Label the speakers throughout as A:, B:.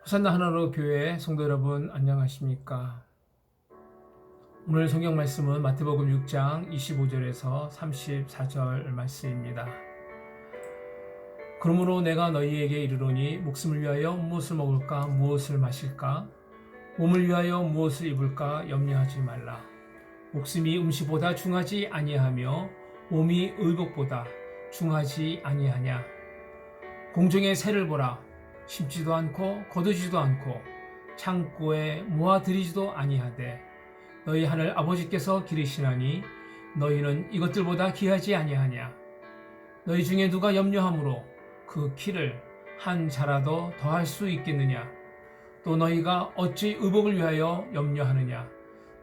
A: 호산나 하나로 교회 성도 여러분 안녕하십니까? 오늘 성경 말씀은 마태복음 6장 25절에서 34절 말씀입니다. 그러므로 내가 너희에게 이르노니 목숨을 위하여 무엇을 먹을까 무엇을 마실까 몸을 위하여 무엇을 입을까 염려하지 말라. 목숨이 음식보다 중하지 아니하며 몸이 의복보다 중하지 아니하냐. 공중의 새를 보라. 심지도 않고 거두지도 않고 창고에 모아들이지도 아니하되 너희 하늘 아버지께서 기르시나니 너희는 이것들보다 귀하지 아니하냐. 너희 중에 누가 염려함으로 그 키를 한 자라도 더할 수 있겠느냐. 또 너희가 어찌 의복을 위하여 염려하느냐.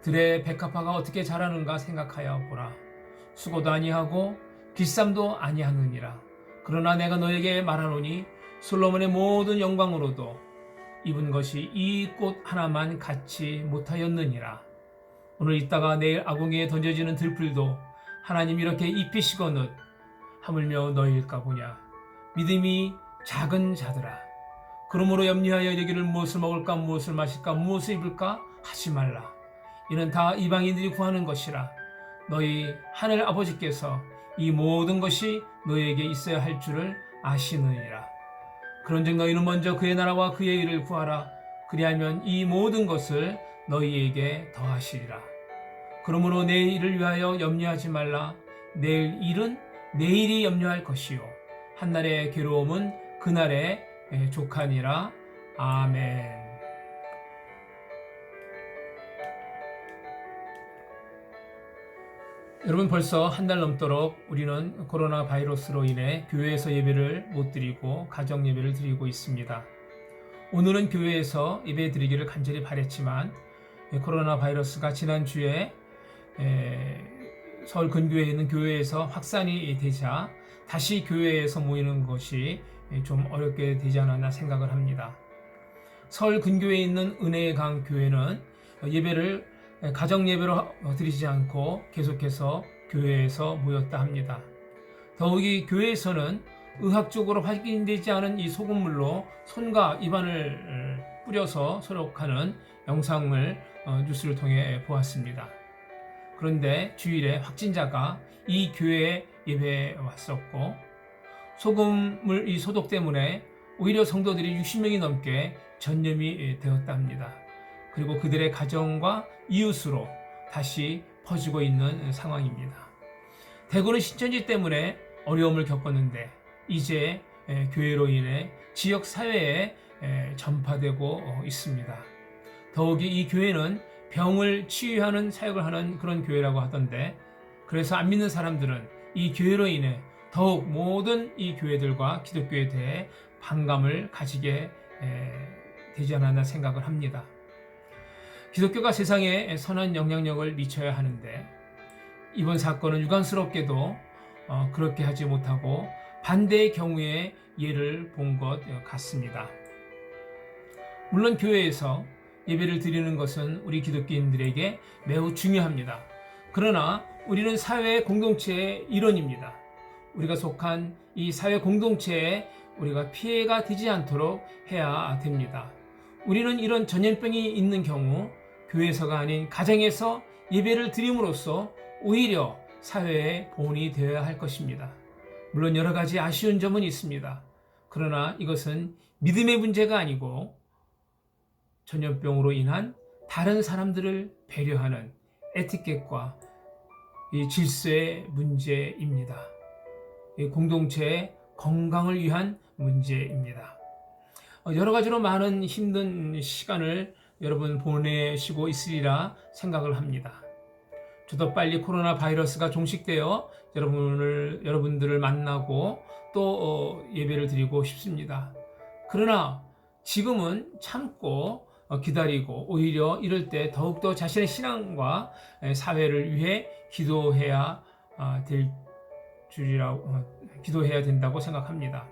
A: 들의 백합화가 어떻게 자라는가 생각하여 보라. 수고도 아니하고 깃쌈도 아니하느니라. 그러나 내가 너에게 말하노니 솔로몬의 모든 영광으로도 입은 것이 이 꽃 하나만 갖지 못하였느니라. 오늘 있다가 내일 아궁이에 던져지는 들풀도 하나님 이렇게 입히시거늘 하물며 너희일까 보냐. 믿음이 작은 자들아, 그러므로 염려하여 이르기를 무엇을 먹을까 무엇을 마실까 무엇을 입을까 하지 말라. 이는 다 이방인들이 구하는 것이라. 너희 하늘 아버지께서 이 모든 것이 너희에게 있어야 할 줄을 아시느니라. 그런즉 너희는 먼저 그의 나라와 그의 일을 구하라. 그리하면 이 모든 것을 너희에게 더하시리라. 그러므로 내일 일을 위하여 염려하지 말라. 내일 일은 내일이 염려할 것이요 한날의 괴로움은 그날의 족하니라. 아멘. 여러분, 벌써 한 달 넘도록 우리는 코로나 바이러스로 인해 교회에서 예배를 못 드리고 가정 예배를 드리고 있습니다. 오늘은 교회에서 예배 드리기를 간절히 바랬지만 코로나 바이러스가 지난주에 서울 근교에 있는 교회에서 확산이 되자 다시 교회에서 모이는 것이 좀 어렵게 되지 않았나 생각을 합니다. 서울 근교에 있는 은혜의 강 교회는 예배를 가정 예배로 드리지 않고 계속해서 교회에서 모였다 합니다. 더욱이 교회에서는 의학적으로 확인되지 않은 이 소금물로 손과 입안을 뿌려서 소독하는 영상을 뉴스를 통해 보았습니다. 그런데 주일에 확진자가 이 교회에 예배에 왔었고 소금물 이 소독 때문에 오히려 성도들이 60명이 넘게 전염이 되었다 합니다. 그리고 그들의 가정과 이웃으로 다시 퍼지고 있는 상황입니다. 대구는 신천지 때문에 어려움을 겪었는데 이제 교회로 인해 지역 사회에 전파되고 있습니다. 더욱이 이 교회는 병을 치유하는 사역을 하는 그런 교회라고 하던데, 그래서 안 믿는 사람들은 이 교회로 인해 더욱 모든 이 교회들과 기독교에 대해 반감을 가지게 되지 않았나 생각을 합니다. 기독교가 세상에 선한 영향력을 미쳐야 하는데 이번 사건은 유감스럽게도 그렇게 하지 못하고 반대의 경우에 예를 본 것 같습니다. 물론 교회에서 예배를 드리는 것은 우리 기독교인들에게 매우 중요합니다. 그러나 우리는 사회 공동체의 일원입니다. 우리가 속한 이 사회 공동체에 우리가 피해가 되지 않도록 해야 됩니다. 우리는 이런 전염병이 있는 경우 교회에서가 아닌 가정에서 예배를 드림으로써 오히려 사회의 본이 되어야 할 것입니다. 물론 여러 가지 아쉬운 점은 있습니다. 그러나 이것은 믿음의 문제가 아니고 전염병으로 인한 다른 사람들을 배려하는 에티켓과 이 질서의 문제입니다. 이 공동체의 건강을 위한 문제입니다. 여러 가지로 많은 힘든 시간을 여러분 보내시고 있으리라 생각을 합니다. 저도 빨리 코로나 바이러스가 종식되어 여러분들을 만나고 또 예배를 드리고 싶습니다. 그러나 지금은 참고 기다리고 오히려 이럴 때 더욱더 자신의 신앙과 사회를 위해 기도해야 기도해야 된다고 생각합니다.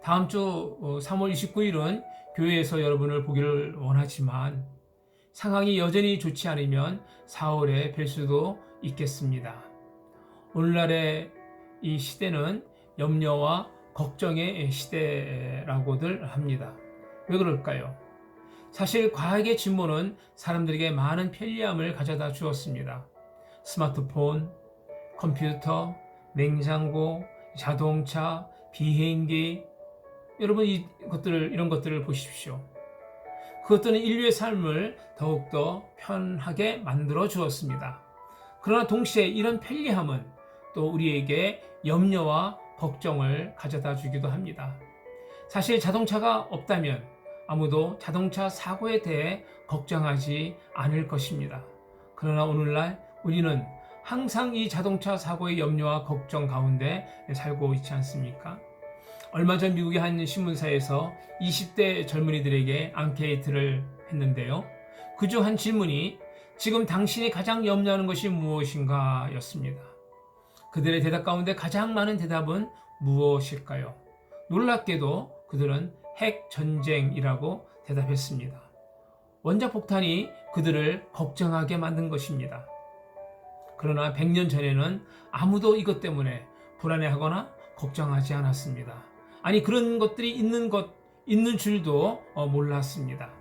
A: 다음 주 3월 29일은 교회에서 여러분을 보기를 원하지만 상황이 여전히 좋지 않으면 4월에 뵐 수도 있겠습니다. 오늘날의 이 시대는 염려와 걱정의 시대라고들 합니다. 왜 그럴까요? 사실 과학의 진보는 사람들에게 많은 편리함을 가져다 주었습니다. 스마트폰, 컴퓨터, 냉장고, 자동차, 비행기, 여러분 이런 것들을 보십시오. 그것들은 인류의 삶을 더욱더 편하게 만들어 주었습니다. 그러나 동시에 이런 편리함은 또 우리에게 염려와 걱정을 가져다 주기도 합니다. 사실 자동차가 없다면 아무도 자동차 사고에 대해 걱정하지 않을 것입니다. 그러나 오늘날 우리는 항상 이 자동차 사고의 염려와 걱정 가운데 살고 있지 않습니까? 얼마 전 미국의 한 신문사에서 20대 젊은이들에게 앙케이트를 했는데요. 그중 한 질문이 지금 당신이 가장 염려하는 것이 무엇인가 였습니다. 그들의 대답 가운데 가장 많은 대답은 무엇일까요? 놀랍게도 그들은 핵 전쟁이라고 대답했습니다. 원자폭탄이 그들을 걱정하게 만든 것입니다. 그러나 100년 전에는 아무도 이것 때문에 불안해하거나 걱정하지 않았습니다. 아니, 그런 것들이 있는 줄도 몰랐습니다.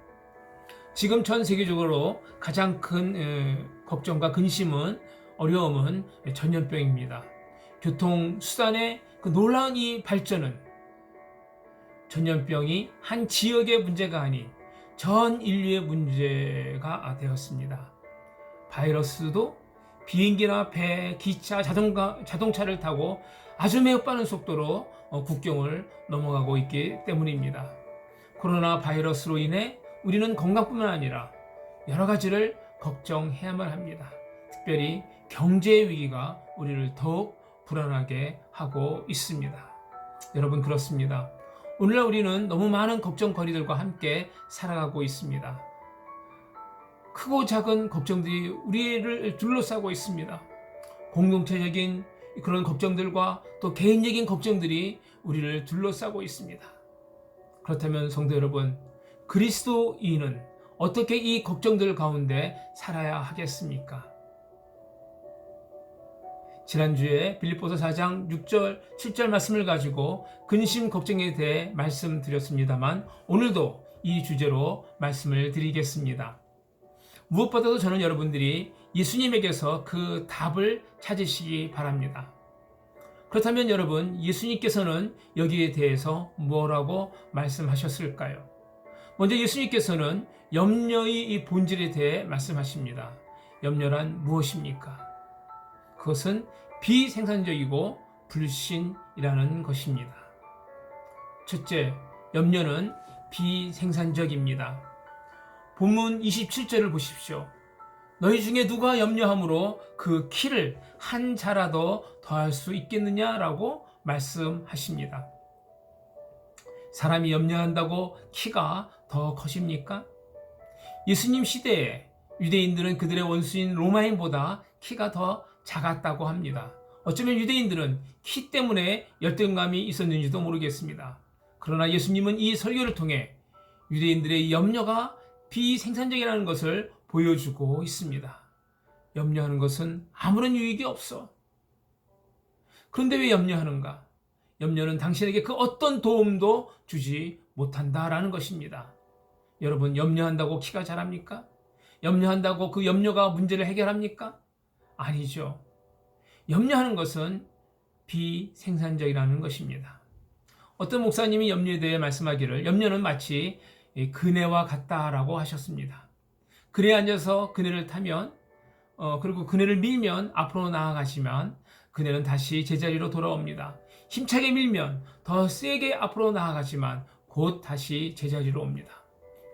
A: 지금 전 세계적으로 가장 큰 걱정과 근심은 어려움은 전염병입니다. 교통수단의 그 놀라운 이 발전은 전염병이 한 지역의 문제가 아닌 전 인류의 문제가 되었습니다. 바이러스도 비행기나 배, 기차, 자동차를 타고 아주 매우 빠른 속도로 국경을 넘어가고 있기 때문입니다. 코로나 바이러스로 인해 우리는 건강뿐만 아니라 여러 가지를 걱정해야만 합니다. 특별히 경제 위기가 우리를 더욱 불안하게 하고 있습니다. 여러분, 그렇습니다. 오늘날 우리는 너무 많은 걱정거리들과 함께 살아가고 있습니다. 크고 작은 걱정들이 우리를 둘러싸고 있습니다. 공동체적인 그런 걱정들과 또 개인적인 걱정들이 우리를 둘러싸고 있습니다. 그렇다면 성도 여러분, 그리스도인은 어떻게 이 걱정들 가운데 살아야 하겠습니까? 지난주에 빌립보서 4장 6절, 7절 말씀을 가지고 근심 걱정에 대해 말씀드렸습니다만 오늘도 이 주제로 말씀을 드리겠습니다. 무엇보다도 저는 여러분들이 예수님에게서 그 답을 찾으시기 바랍니다. 그렇다면 여러분, 예수님께서는 여기에 대해서 뭐라고 말씀하셨을까요? 먼저 예수님께서는 염려의 이 본질에 대해 말씀하십니다. 염려란 무엇입니까? 그것은 비생산적이고 불신이라는 것입니다. 첫째, 염려는 비생산적입니다. 본문 27절을 보십시오. 너희 중에 누가 염려함으로 그 키를 한 자라도 더할 수 있겠느냐라고 말씀하십니다. 사람이 염려한다고 키가 더 커집니까? 예수님 시대에 유대인들은 그들의 원수인 로마인보다 키가 더 작았다고 합니다. 어쩌면 유대인들은 키 때문에 열등감이 있었는지도 모르겠습니다. 그러나 예수님은 이 설교를 통해 유대인들의 염려가 비생산적이라는 것을 보여주고 있습니다. 염려하는 것은 아무런 유익이 없어. 그런데 왜 염려하는가? 염려는 당신에게 그 어떤 도움도 주지 못한다라는 것입니다. 여러분, 염려한다고 키가 자랍니까? 염려한다고 그 염려가 문제를 해결합니까? 아니죠. 염려하는 것은 비생산적이라는 것입니다. 어떤 목사님이 염려에 대해 말씀하기를 염려는 마치 그네와 같다라고 하셨습니다. 그네에 앉아서 그네를 타면 그리고 그네를 밀면 앞으로 나아가시면 그네는 다시 제자리로 돌아옵니다. 힘차게 밀면 더 세게 앞으로 나아가지만 곧 다시 제자리로 옵니다.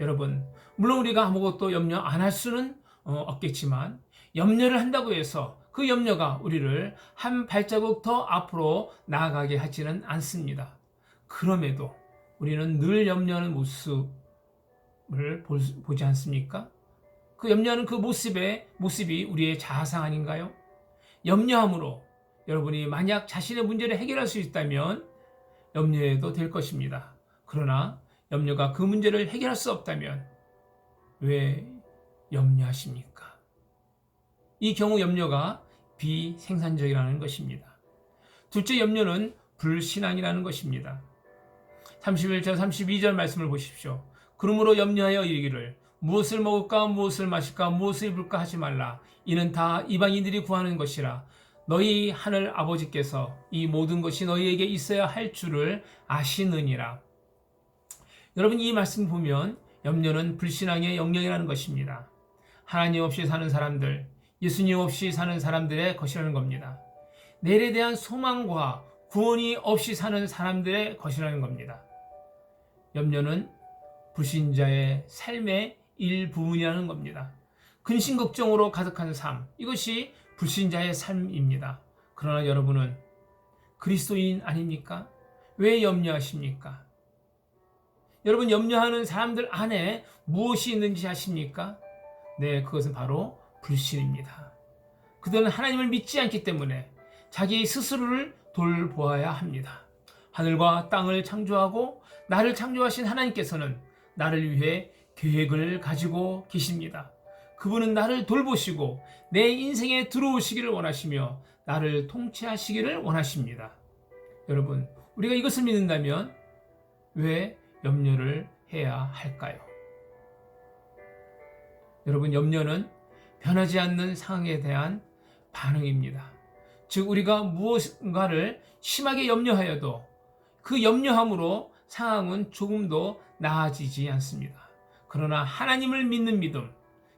A: 여러분, 물론 우리가 아무것도 염려 안 할 수는 없겠지만 염려를 한다고 해서 그 염려가 우리를 한 발자국 더 앞으로 나아가게 하지는 않습니다. 그럼에도 우리는 늘 염려하는 모습을 보지 않습니까? 그 염려하는 그 모습이 우리의 자아상 아닌가요? 염려함으로 여러분이 만약 자신의 문제를 해결할 수 있다면 염려해도 될 것입니다. 그러나 염려가 그 문제를 해결할 수 없다면 왜 염려하십니까? 이 경우 염려가 비생산적이라는 것입니다. 둘째, 염려는 불신앙이라는 것입니다. 31절, 32절 말씀을 보십시오. 그러므로 염려하여 이르기를 무엇을 먹을까 무엇을 마실까 무엇을 입을까 하지 말라. 이는 다 이방인들이 구하는 것이라. 너희 하늘 아버지께서 이 모든 것이 너희에게 있어야 할 줄을 아시느니라. 여러분, 이 말씀 보면 염려는 불신앙의 영역이라는 것입니다. 하나님 없이 사는 사람들, 예수님 없이 사는 사람들의 것이라는 겁니다. 내일에 대한 소망과 구원이 없이 사는 사람들의 것이라는 겁니다. 염려는 불신자의 삶의 일부분이라는 겁니다. 근심 걱정으로 가득한 삶, 이것이 불신자의 삶입니다. 그러나 여러분은 그리스도인 아닙니까? 왜 염려하십니까? 여러분, 염려하는 사람들 안에 무엇이 있는지 아십니까? 네, 그것은 바로 불신입니다. 그들은 하나님을 믿지 않기 때문에 자기 스스로를 돌보아야 합니다. 하늘과 땅을 창조하고 나를 창조하신 하나님께서는 나를 위해 계획을 가지고 계십니다. 그분은 나를 돌보시고 내 인생에 들어오시기를 원하시며 나를 통치하시기를 원하십니다. 여러분, 우리가 이것을 믿는다면 왜 염려를 해야 할까요? 여러분, 염려는 변하지 않는 상황에 대한 반응입니다. 즉, 우리가 무엇인가를 심하게 염려하여도 그 염려함으로 상황은 조금도 나아지지 않습니다. 그러나 하나님을 믿는 믿음,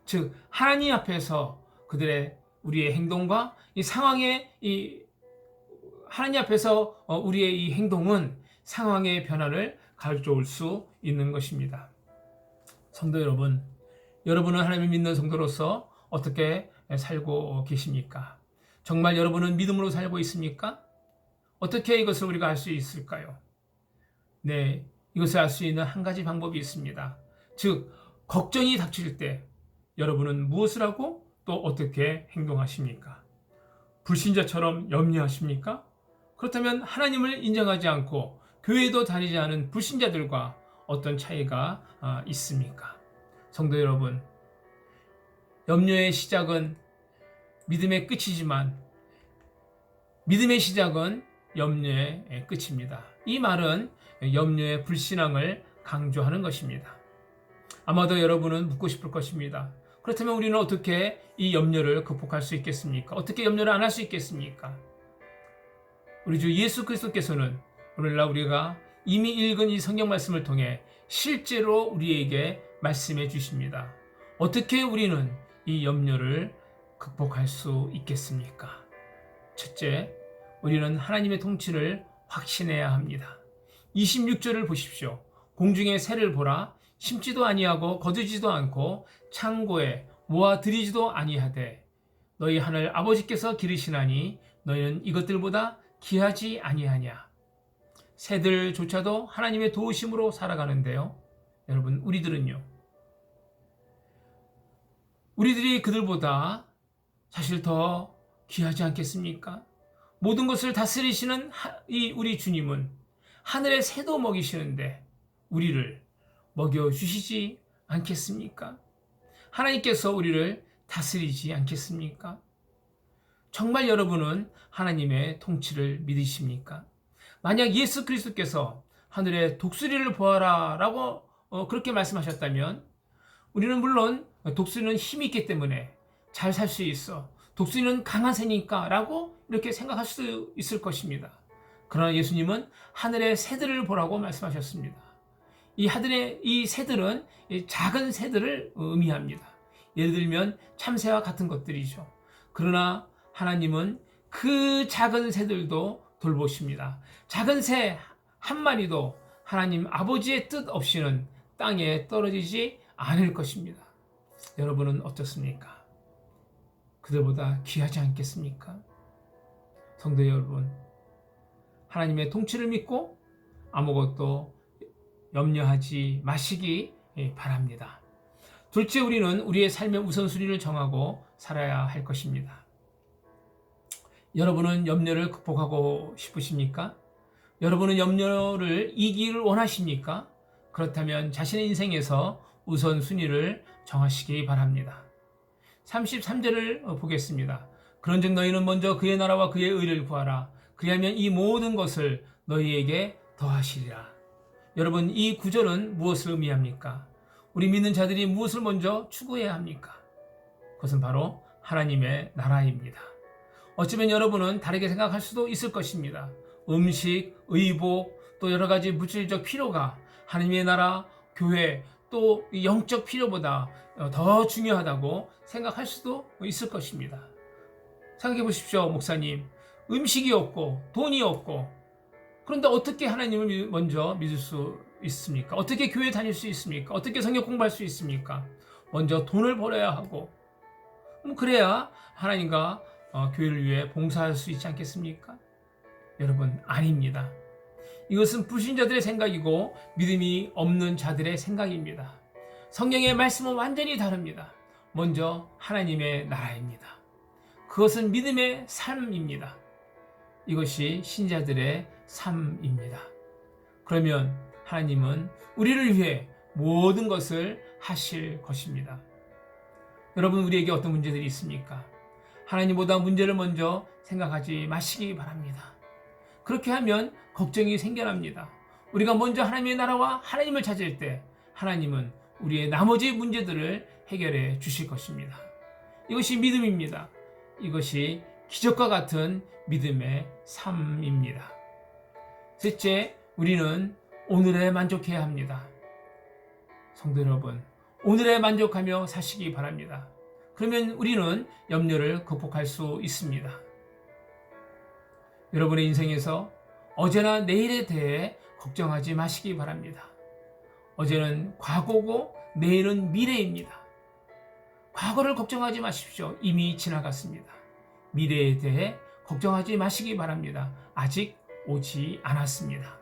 A: 즉 하나님 앞에서 우리의 행동과 이 상황의 하나님 앞에서 우리의 이 행동은 상황의 변화를 가져올 수 있는 것입니다. 성도 여러분, 여러분은 하나님을 믿는 성도로서 어떻게 살고 계십니까? 정말 여러분은 믿음으로 살고 있습니까? 어떻게 이것을 우리가 알 수 있을까요? 네, 이것을 알 수 있는 한 가지 방법이 있습니다. 즉, 걱정이 닥칠 때 여러분은 무엇을 하고 또 어떻게 행동하십니까? 불신자처럼 염려하십니까? 그렇다면 하나님을 인정하지 않고 교회도 다니지 않은 불신자들과 어떤 차이가 있습니까? 성도 여러분, 염려의 시작은 믿음의 끝이지만 믿음의 시작은 염려의 끝입니다. 이 말은 염려의 불신앙을 강조하는 것입니다. 아마도 여러분은 묻고 싶을 것입니다. 그렇다면 우리는 어떻게 이 염려를 극복할 수 있겠습니까? 어떻게 염려를 안 할 수 있겠습니까? 우리 주 예수 그리스도께서는 오늘날 우리가 이미 읽은 이 성경 말씀을 통해 실제로 우리에게 말씀해 주십니다. 어떻게 우리는 이 염려를 극복할 수 있겠습니까? 첫째, 우리는 하나님의 통치를 확신해야 합니다. 26절을 보십시오. 공중의 새를 보라. 심지도 아니하고 거두지도 않고 창고에 모아 들이지도 아니하되 너희 하늘 아버지께서 기르시나니 너희는 이것들보다 귀하지 아니하냐. 새들조차도 하나님의 도우심으로 살아가는데요. 여러분, 우리들은요. 우리들이 그들보다 사실 더 귀하지 않겠습니까? 모든 것을 다스리시는 우리 주님은 하늘의 새도 먹이시는데 우리를 먹여주시지 않겠습니까? 하나님께서 우리를 다스리지 않겠습니까? 정말 여러분은 하나님의 통치를 믿으십니까? 만약 예수 그리스도께서 하늘의 독수리를 보아라 라고 그렇게 말씀하셨다면 우리는 물론 독수리는 힘이 있기 때문에 잘 살 수 있어, 독수리는 강한 새니까 라고 이렇게 생각할 수 있을 것입니다. 그러나 예수님은 하늘의 새들을 보라고 말씀하셨습니다. 이 새들은 작은 새들을 의미합니다. 예를 들면 참새와 같은 것들이죠. 그러나 하나님은 그 작은 새들도 돌보십니다. 작은 새 한 마리도 하나님 아버지의 뜻 없이는 땅에 떨어지지 않을 것입니다. 여러분은 어떻습니까? 그들보다 귀하지 않겠습니까? 성도 여러분, 하나님의 통치를 믿고 아무것도 염려하지 마시기 바랍니다. 둘째, 우리는 우리의 삶의 우선순위를 정하고 살아야 할 것입니다. 여러분은 염려를 극복하고 싶으십니까? 여러분은 염려를 이기를 원하십니까? 그렇다면 자신의 인생에서 우선순위를 정하시기 바랍니다. 33절을 보겠습니다. 그런즉 너희는 먼저 그의 나라와 그의 의를 구하라. 그리하면 이 모든 것을 너희에게 더하시리라. 여러분, 이 구절은 무엇을 의미합니까? 우리 믿는 자들이 무엇을 먼저 추구해야 합니까? 그것은 바로 하나님의 나라입니다. 어쩌면 여러분은 다르게 생각할 수도 있을 것입니다. 음식, 의복, 또 여러 가지 물질적 필요가 하나님의 나라, 교회, 또 영적 필요보다 더 중요하다고 생각할 수도 있을 것입니다. 생각해 보십시오, 목사님. 음식이 없고 돈이 없고, 그런데 어떻게 하나님을 먼저 믿을 수 있습니까? 어떻게 교회 다닐 수 있습니까? 어떻게 성경 공부할 수 있습니까? 먼저 돈을 벌어야 하고, 그래야 하나님과 교회를 위해 봉사할 수 있지 않겠습니까? 여러분, 아닙니다. 이것은 불신자들의 생각이고 믿음이 없는 자들의 생각입니다. 성경의 말씀은 완전히 다릅니다. 먼저 하나님의 나라입니다. 그것은 믿음의 삶입니다. 이것이 신자들의 삶입니다. 그러면 하나님은 우리를 위해 모든 것을 하실 것입니다. 여러분, 우리에게 어떤 문제들이 있습니까? 하나님보다 문제를 먼저 생각하지 마시기 바랍니다. 그렇게 하면 걱정이 생겨납니다. 우리가 먼저 하나님의 나라와 하나님을 찾을 때 하나님은 우리의 나머지 문제들을 해결해 주실 것입니다. 이것이 믿음입니다. 이것이 기적과 같은 믿음의 삶입니다. 셋째, 우리는 오늘에 만족해야 합니다. 성도 여러분, 오늘에 만족하며 사시기 바랍니다. 그러면 우리는 염려를 극복할 수 있습니다. 여러분의 인생에서 어제나 내일에 대해 걱정하지 마시기 바랍니다. 어제는 과거고 내일은 미래입니다. 과거를 걱정하지 마십시오. 이미 지나갔습니다. 미래에 대해 걱정하지 마시기 바랍니다. 아직 오지 않았습니다.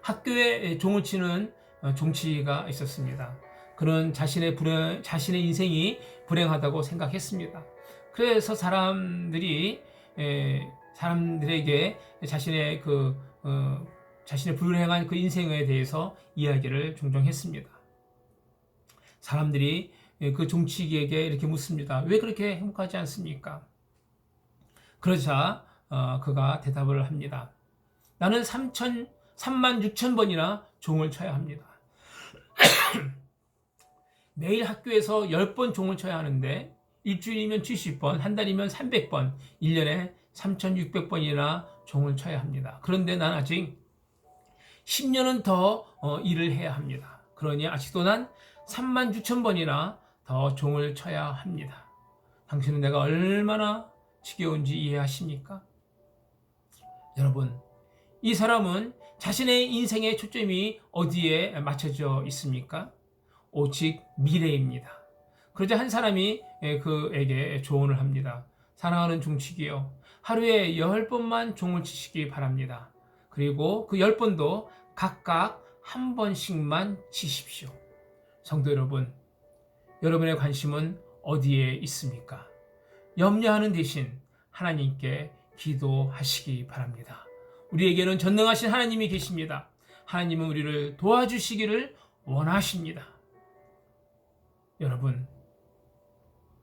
A: 학교에 종을 치는 종치가 있었습니다. 그는 자신의 인생이 불행하다고 생각했습니다. 그래서 사람들에게 자신의 불행한 그 인생에 대해서 이야기를 종종 했습니다. 사람들이 그 종치기에게 이렇게 묻습니다. 왜 그렇게 행복하지 않습니까? 그러자 그가 대답을 합니다. 나는 36,000번이나 종을 쳐야 합니다. 매일 학교에서 10번 종을 쳐야 하는데 일주일이면 70번, 한 달이면 300번, 1년에 3,600번이나 종을 쳐야 합니다. 그런데 난 아직 10년은 더 일을 해야 합니다. 그러니 아직도 난 36,000번이나 더 종을 쳐야 합니다. 당신은 내가 얼마나 지겨운지 이해하십니까? 여러분, 이 사람은 자신의 인생의 초점이 어디에 맞춰져 있습니까? 오직 미래입니다. 그러자 한 사람이 그에게 조언을 합니다. 사랑하는 종치기요, 하루에 10번만 종을 치시기 바랍니다. 그리고 그 10번도 각각 한 번씩만 치십시오. 성도 여러분, 여러분의 관심은 어디에 있습니까? 염려하는 대신 하나님께 기도하시기 바랍니다. 우리에게는 전능하신 하나님이 계십니다. 하나님은 우리를 도와주시기를 원하십니다. 여러분,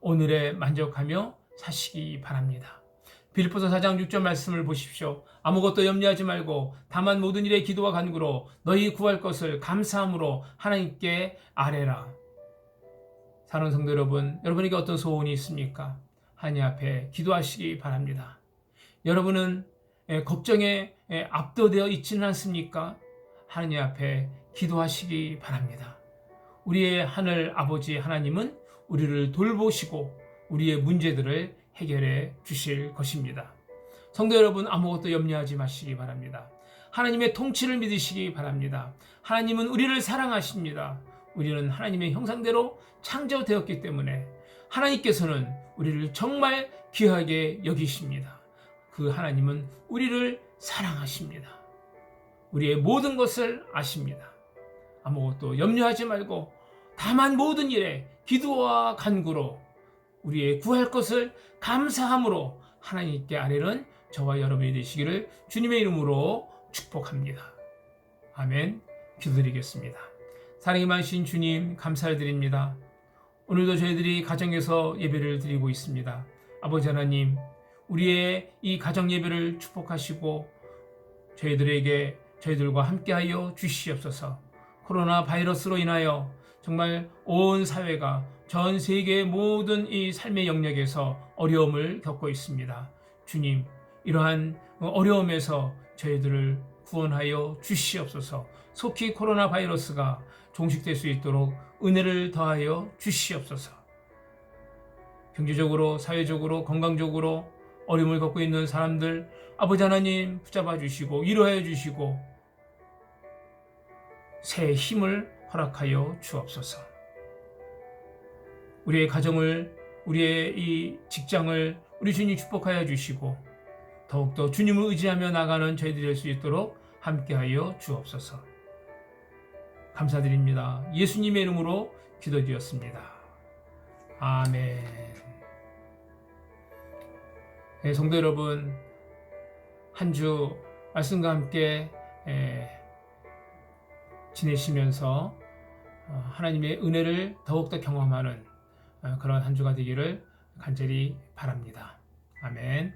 A: 오늘에 만족하며 사시기 바랍니다. 빌립보서 4장 6절 말씀을 보십시오. 아무것도 염려하지 말고 다만 모든 일에 기도와 간구로 너희 구할 것을 감사함으로 하나님께 아뢰라. 사랑하는 성도 여러분, 여러분에게 어떤 소원이 있습니까? 하나님 앞에 기도하시기 바랍니다. 여러분은 걱정에 압도되어 있지는 않습니까? 하나님 앞에 기도하시기 바랍니다. 우리의 하늘 아버지 하나님은 우리를 돌보시고 우리의 문제들을 해결해 주실 것입니다. 성도 여러분, 아무것도 염려하지 마시기 바랍니다. 하나님의 통치를 믿으시기 바랍니다. 하나님은 우리를 사랑하십니다. 우리는 하나님의 형상대로 창조되었기 때문에 하나님께서는 우리를 정말 귀하게 여기십니다. 그 하나님은 우리를 사랑하십니다. 우리의 모든 것을 아십니다. 아무것도 염려하지 말고 다만 모든 일에 기도와 간구로 우리의 구할 것을 감사함으로 하나님께 아뢰는 저와 여러분이 되시기를 주님의 이름으로 축복합니다. 아멘. 기도드리겠습니다. 사랑이 많으신 주님, 감사를 드립니다. 오늘도 저희들이 가정에서 예배를 드리고 있습니다. 아버지 하나님, 우리의 이 가정 예배를 축복하시고 저희들에게 저희들과 함께하여 주시옵소서. 코로나 바이러스로 인하여 정말 온 사회가 전 세계의 모든 이 삶의 영역에서 어려움을 겪고 있습니다. 주님, 이러한 어려움에서 저희들을 구원하여 주시옵소서. 속히 코로나 바이러스가 종식될 수 있도록 은혜를 더하여 주시옵소서. 경제적으로, 사회적으로, 건강적으로 어려움을 겪고 있는 사람들 아버지 하나님 붙잡아 주시고 위로해 주시고 새 힘을 허락하여 주옵소서. 우리의 가정을, 우리의 이 직장을 우리 주님 축복하여 주시고 더욱더 주님을 의지하며 나가는 저희들이 될 수 있도록 함께하여 주옵소서. 감사드립니다. 예수님의 이름으로 기도드렸습니다. 아멘. 네, 성도 여러분, 한 주 말씀과 함께 지내시면서 하나님의 은혜를 더욱더 경험하는 그런 한 주가 되기를 간절히 바랍니다. 아멘.